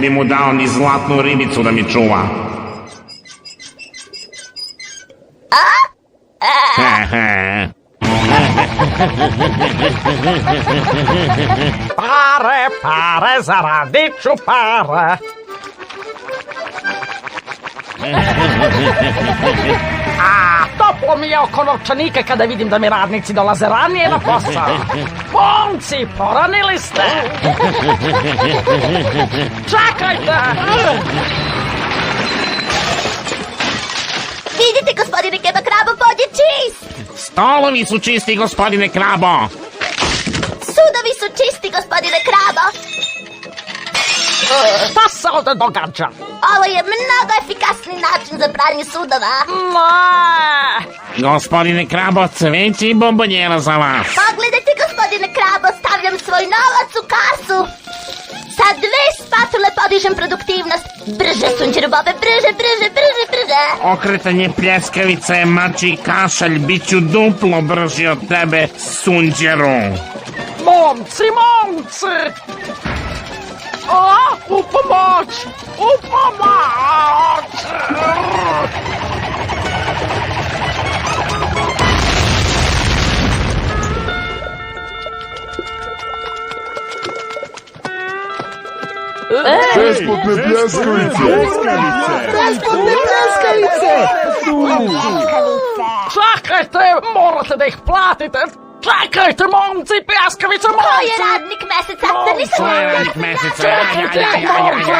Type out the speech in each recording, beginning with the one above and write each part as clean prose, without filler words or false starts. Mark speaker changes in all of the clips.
Speaker 1: bi mu dao ni zlatnu ribicu da mi čuva.
Speaker 2: Pare, pare, zaradit ću pare. Toplo mi je oko novčanike kada vidim da mi radnici dolaze ranije na posao. Momci, poranili ste! Čekajte!
Speaker 3: Vidite, gospodine Keba Krabo, pod je čist!
Speaker 1: Stolovi su čisti, gospodine Krabo.
Speaker 3: Sudovi su čisti, gospodine Krabo!
Speaker 2: Šta se ovdje događa?
Speaker 3: Ovo je mnogo efikasni način za pranje sudova.
Speaker 1: Gospodine Krabo, cveće i bombonjera za vas.
Speaker 3: Pogledajte, gospodine Krabo, stavljam svoj novac u kasu. Sa 2 spatule podižem produktivnost. Brže, Sunđeru Bobe, brže, brže, brže, brže.
Speaker 1: Okretanje pljeskavice, mači kašalj, bit ću duplo brži od tebe, Sunđeru.
Speaker 2: Momci, momci! U pomoć! U pomoć!
Speaker 4: Besplatne pljeskavice!
Speaker 5: Besplatne pljeskavice!
Speaker 2: Čekajte, morate da ih platite! Čekajte, momci, pljeskavice, momci!
Speaker 3: Ko je radnik meseca? Da nisam...
Speaker 1: Ko je radnik meseca?
Speaker 2: Čekajte, momci!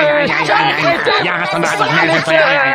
Speaker 1: Ja sam radnik meseca.